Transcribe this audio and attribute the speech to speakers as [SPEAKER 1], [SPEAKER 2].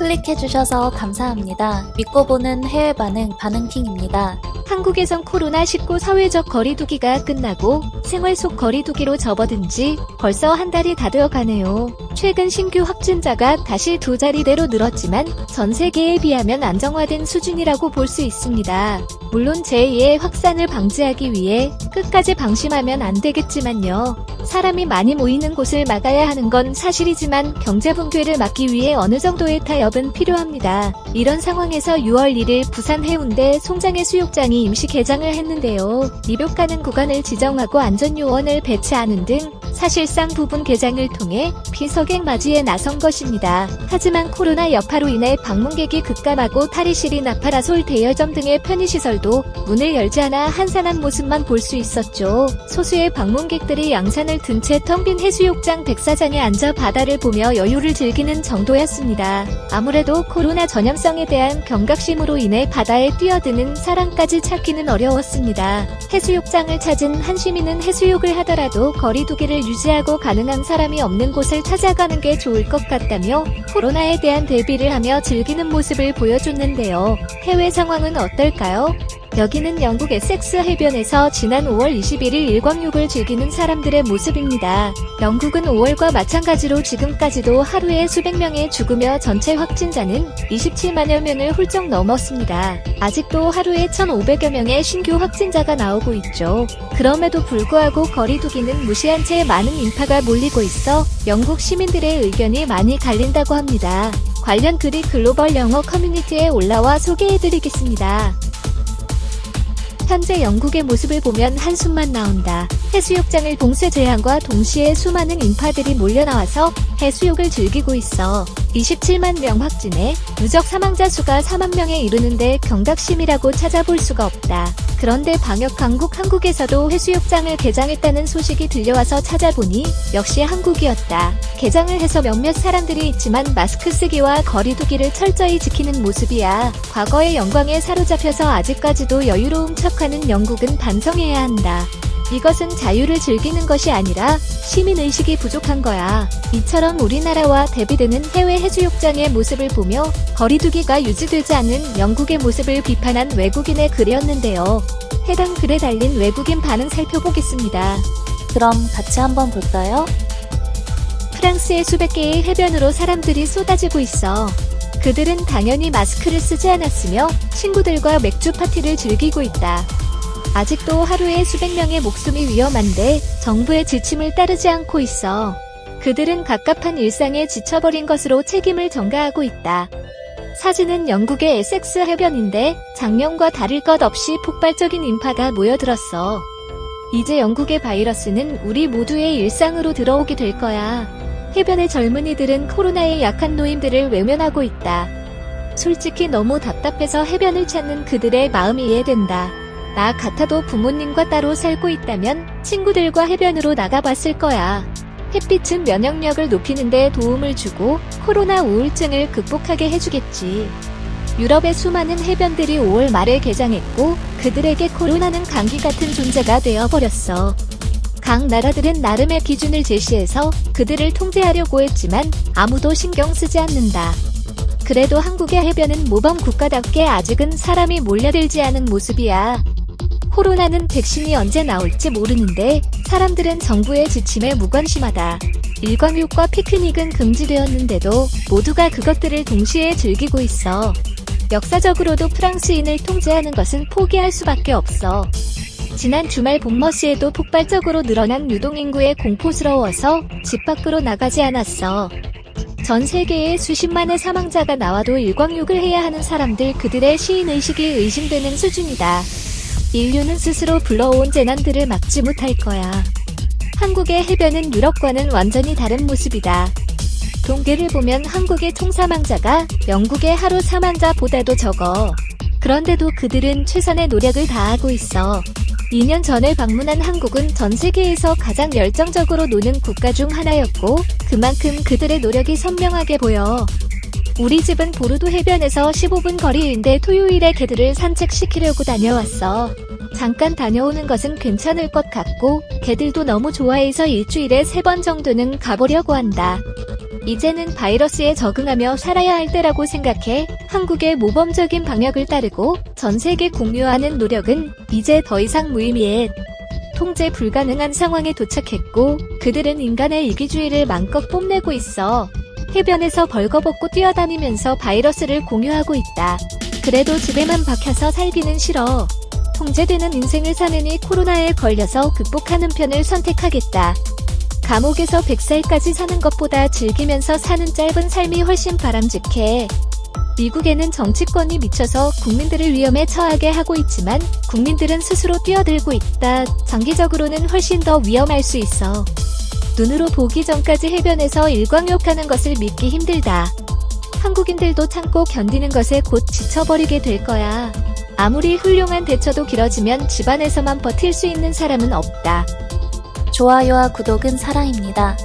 [SPEAKER 1] 클릭해주셔서 감사합니다. 믿고 보는 해외 반응킹입니다.
[SPEAKER 2] 한국에선 코로나19 사회적 거리두기가 끝나고 생활 속 거리두기로 접어든 지 벌써 한 달이 다 되어가네요. 최근 신규 확진자가 다시 두 자리대로 늘었지만 전 세계에 비하면 안정화된 수준이라고 볼 수 있습니다. 물론 제2의 확산을 방지하기 위해 끝까지 방심하면 안 되겠지만요. 사람이 많이 모이는 곳을 막아야 하는 건 사실이지만 경제 붕괴를 막기 위해 어느 정도의 타협은 필요합니다. 이런 상황에서 6월 1일 부산 해운대 송장의 수욕장이 임시 개장을 했는데요. 입욕 가능 구간을 지정하고 안전요원을 배치하는 등 사실상 부분 개장을 통해 비서객 맞이에 나선 것입니다. 하지만 코로나 여파로 인해 방문객이 급감하고 탈의실이 나파라솔 대여점 등의 편의시설도 문을 열지 않아 한산한 모습만 볼 수 있었죠. 소수의 방문객들이 양산을 든 채 텅 빈 해수욕장 백사장에 앉아 바다를 보며 여유를 즐기는 정도였습니다. 아무래도 코로나 전염성에 대한 경각심으로 인해 바다에 뛰어드는 사람까지 찾기는 어려웠습니다. 해수욕장을 찾은 한 시민은 해수욕을 하더라도 거리두기를 유지하고 가능한 사람이 없는 곳을 찾아가는 게 좋을 것 같다며 코로나에 대한 대비를 하며 즐기는 모습을 보여줬는데요. 해외 상황은 어떨까요? 여기는 영국 에섹스 해변에서 지난 5월 21일 일광욕을 즐기는 사람들의 모습입니다. 영국은 5월과 마찬가지로 지금까지도 하루에 수백 명이 죽으며 전체 확진자는 27만여 명을 훌쩍 넘었습니다. 아직도 하루에 1,500여 명의 신규 확진자가 나오고 있죠. 그럼에도 불구하고 거리두기는 무시한 채 많은 인파가 몰리고 있어 영국 시민들의 의견이 많이 갈린다고 합니다. 관련 글이 글로벌 영어 커뮤니티에 올라와 소개해드리겠습니다. 현재 영국의 모습을 보면 한숨만 나온다. 해수욕장을 봉쇄 제한과 동시에 수많은 인파들이 몰려나와서 해수욕을 즐기고 있어. 27만 명 확진에 누적 사망자 수가 4만 명에 이르는데 경각심이라고 찾아볼 수가 없다. 그런데 방역 강국 한국에서도 해수욕장을 개장했다는 소식이 들려와서 찾아보니 역시 한국이었다. 개장을 해서 몇몇 사람들이 있지만 마스크 쓰기와 거리두기를 철저히 지키는 모습이야. 과거의 영광에 사로잡혀서 아직까지도 여유로운 척하는 영국은 반성해야 한다. 이것은 자유를 즐기는 것이 아니라 시민의식이 부족한 거야. 이처럼 우리나라와 대비되는 해외 해수욕장의 모습을 보며 거리두기가 유지되지 않는 영국의 모습을 비판한 외국인의 글이었는데요. 해당 글에 달린 외국인 반응 살펴보겠습니다.
[SPEAKER 1] 그럼 같이 한번 볼까요?
[SPEAKER 2] 프랑스의 수백 개의 해변으로 사람들이 쏟아지고 있어. 그들은 당연히 마스크를 쓰지 않았으며 친구들과 맥주 파티를 즐기고 있다. 아직도 하루에 수백 명의 목숨이 위험한데 정부의 지침을 따르지 않고 있어. 그들은 갑갑한 일상에 지쳐버린 것으로 책임을 전가하고 있다. 사진은 영국의 에섹스 해변인데 작년과 다를 것 없이 폭발적인 인파가 모여들었어. 이제 영국의 바이러스는 우리 모두의 일상으로 들어오게 될 거야. 해변의 젊은이들은 코로나에 약한 노인들을 외면하고 있다. 솔직히 너무 답답해서 해변을 찾는 그들의 마음이 이해된다. 나 같아도 부모님과 따로 살고 있다면 친구들과 해변으로 나가봤을 거야. 햇빛은 면역력을 높이는 데 도움을 주고 코로나 우울증을 극복하게 해주겠지. 유럽의 수많은 해변들이 5월 말에 개장했고 그들에게 코로나는 감기 같은 존재가 되어버렸어. 각 나라들은 나름의 기준을 제시해서 그들을 통제하려고 했지만 아무도 신경 쓰지 않는다. 그래도 한국의 해변은 모범 국가답게 아직은 사람이 몰려들지 않은 모습이야. 코로나는 백신이 언제 나올지 모르는데 사람들은 정부의 지침에 무관심하다. 일광욕과 피크닉은 금지되었는데도 모두가 그것들을 동시에 즐기고 있어. 역사적으로도 프랑스인을 통제하는 것은 포기할 수밖에 없어. 지난 주말 본머시에도 폭발적으로 늘어난 유동인구에 공포스러워서 집 밖으로 나가지 않았어. 전 세계에 수십만의 사망자가 나와도 일광욕을 해야 하는 사람들 그들의 시인의식이 의심되는 수준이다. 인류는 스스로 불러온 재난들을 막지 못할 거야. 한국의 해변은 유럽과는 완전히 다른 모습이다. 통계를 보면 한국의 총 사망자가 영국의 하루 사망자보다도 적어. 그런데도 그들은 최선의 노력을 다하고 있어. 2년 전에 방문한 한국은 전 세계에서 가장 열정적으로 노는 국가 중 하나였고 그만큼 그들의 노력이 선명하게 보여. 우리 집은 보르도 해변에서 15분 거리인데 토요일에 개들을 산책시키려고 다녀왔어. 잠깐 다녀오는 것은 괜찮을 것 같고 개들도 너무 좋아해서 일주일에 3번 정도는 가보려고 한다. 이제는 바이러스에 적응하며 살아야 할 때라고 생각해 한국의 모범적인 방역을 따르고 전 세계 공유하는 노력은 이제 더 이상 무의미해. 통제 불가능한 상황에 도착했고 그들은 인간의 이기주의를 마음껏 뽐내고 있어. 해변에서 벌거벗고 뛰어다니면서 바이러스를 공유하고 있다. 그래도 집에만 박혀서 살기는 싫어. 통제되는 인생을 사느니 코로나에 걸려서 극복하는 편을 선택하겠다. 감옥에서 100살까지 사는 것보다 즐기면서 사는 짧은 삶이 훨씬 바람직해. 미국에는 정치권이 미쳐서 국민들을 위험에 처하게 하고 있지만 국민들은 스스로 뛰어들고 있다. 장기적으로는 훨씬 더 위험할 수 있어. 눈으로 보기 전까지 해변에서 일광욕하는 것을 믿기 힘들다. 한국인들도 참고 견디는 것에 곧 지쳐버리게 될 거야. 아무리 훌륭한 대처도 길어지면 집안에서만 버틸 수 있는 사람은 없다.
[SPEAKER 1] 좋아요와 구독은 사랑입니다.